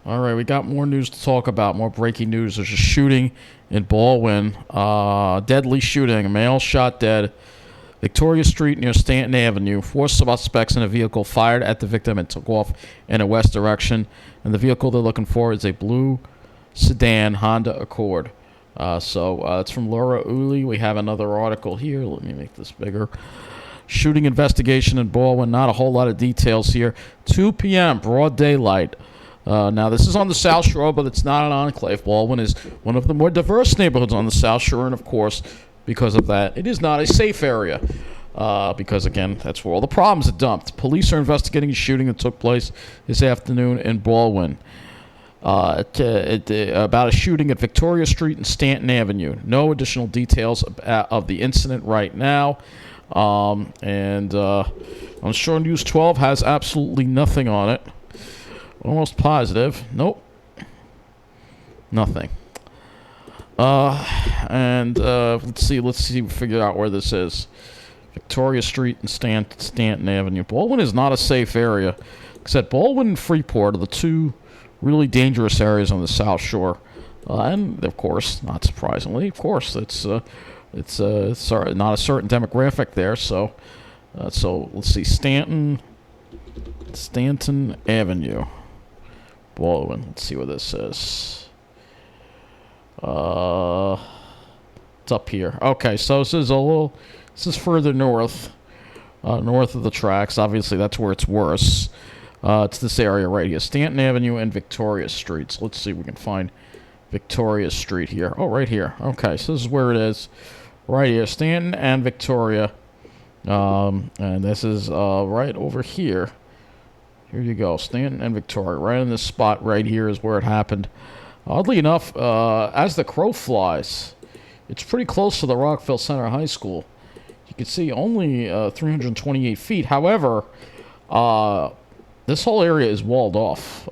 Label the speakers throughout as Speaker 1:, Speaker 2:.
Speaker 1: All right, we got more news to talk about. More breaking news. There's a shooting in Baldwin. Deadly shooting. A male shot dead. Victoria Street near Stanton Avenue. Four suspects in a vehicle fired at the victim and took off in a west direction. And the vehicle they're looking for is a blue sedan Honda Accord. It's from Laura Uhle. We have another article here. Let me make this bigger. Shooting investigation in Baldwin. Not a whole lot of details here. 2 p.m. broad daylight. Now, this is on the South Shore, but it's not an enclave. Baldwin is one of the more diverse neighborhoods on the South Shore, and of course, because of that, it is not a safe area. Because, again, that's where all the problems are dumped. Police are investigating a shooting that took place this afternoon in Baldwin. About a shooting at Victoria Street and Stanton Avenue. No additional details of the incident right now. I'm sure News 12 has absolutely nothing on it. Almost positive. Nope. Nothing. Let's see, figure out where this is. Victoria Street and Stanton Avenue. Baldwin is not a safe area, except Baldwin and Freeport are the two really dangerous areas on the South Shore. And of course, not surprisingly, of course, it's not a certain demographic there. So let's see, Stanton Avenue. Baldwin. Let's see what this is. It's up here. Okay, so this is further north, north of the tracks. Obviously, that's where it's worse. It's this area right here, Stanton Avenue and Victoria Street. So let's see if we can find Victoria Street here. Oh, right here. Okay, so this is where it is, right here, Stanton and Victoria. And this is right over here. Here you go, Stanton and Victoria. Right in this spot right here is where it happened. Oddly enough, as the crow flies, it's pretty close to the Rockville Center High School. You can see only 328 feet. However, this whole area is walled off,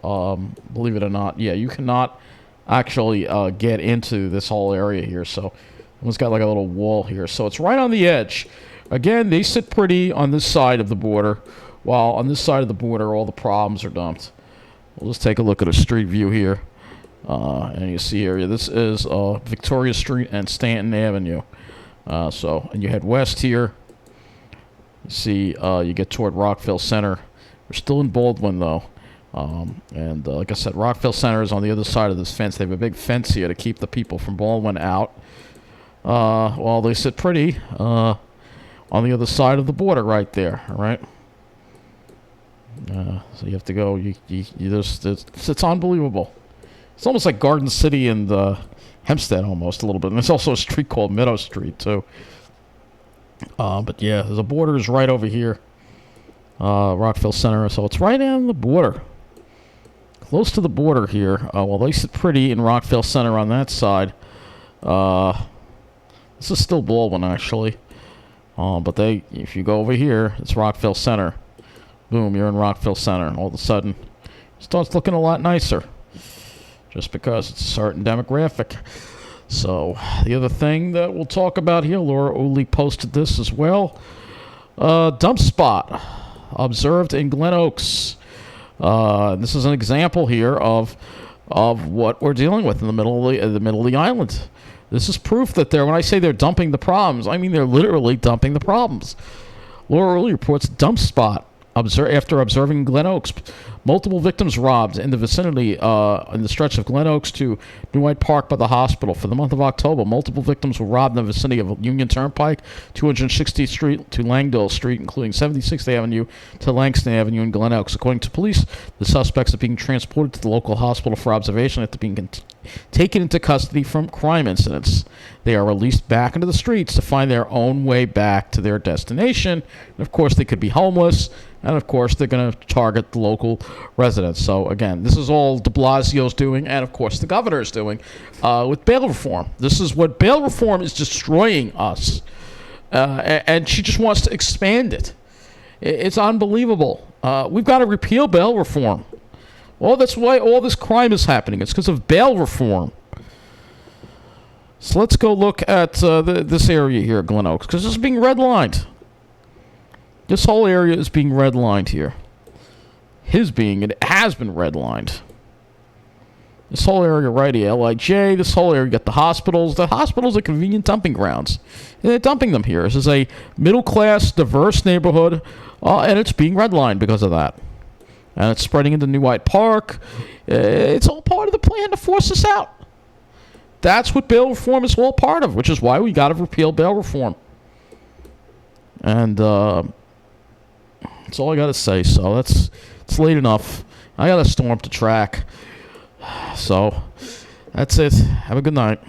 Speaker 1: believe it or not. Yeah, you cannot actually get into this whole area here. So it's got like a little wall here. So it's right on the edge. Again, they sit pretty on this side of the border, while on this side of the border, all the problems are dumped. We'll just take a look at a street view here. And you see here, this is Victoria Street and Stanton Avenue. And you head west here. You see, you get toward Rockville Center. We're still in Baldwin, though. Like I said, Rockville Center is on the other side of this fence. They have a big fence here to keep the people from Baldwin out. While they sit pretty on the other side of the border right there, all right? So you have to go. It's unbelievable. It's almost like Garden City and Hempstead, almost a little bit. And there's also a street called Meadow Street too. But yeah, the border is right over here, Rockville Center. So it's right on the border, close to the border here. Well, they sit pretty in Rockville Center on that side. This is still Baldwin actually. But if you go over here, it's Rockville Center. Boom, you're in Rockville Center. All of a sudden, it starts looking a lot nicer. Just because it's a certain demographic. So, the other thing that we'll talk about here, Laura Uhle posted this as well. Dump spot observed in Glen Oaks. This is an example here of what we're dealing with in the middle of the island. This is proof that when I say they're dumping the problems, I mean they're literally dumping the problems. Laura Uhle reports dump spot after observing Glen Oaks. Multiple victims robbed in the vicinity in the stretch of Glen Oaks to New Hyde Park by the hospital. For the month of October, multiple victims were robbed in the vicinity of Union Turnpike, 260th Street to Langdale Street, including 76th Avenue to Langston Avenue in Glen Oaks. According to police, the suspects are being transported to the local hospital for observation after being taken into custody from crime incidents. They are released back into the streets to find their own way back to their destination. And of course, they could be homeless. And, of course, they're going to target the local residents. So, again, this is all de Blasio's doing and, of course, the governor is doing with bail reform. This is what bail reform is destroying us. And she just wants to expand it. It's unbelievable. We've got to repeal bail reform. Well, that's why all this crime is happening. It's because of bail reform. So let's go look at this area here, Glen Oaks, because this is being redlined. This whole area is being redlined here. It has been redlined. This whole area right here, LIJ, this whole area, you got the hospitals. The hospitals are convenient dumping grounds. And they're dumping them here. This is a middle-class, diverse neighborhood, and it's being redlined because of that. And it's spreading into New White Park. It's all part of the plan to force us out. That's what bail reform is all part of, which is why we got to repeal bail reform. And that's all I got to say. So it's late enough. I got to storm to track. So that's it. Have a good night.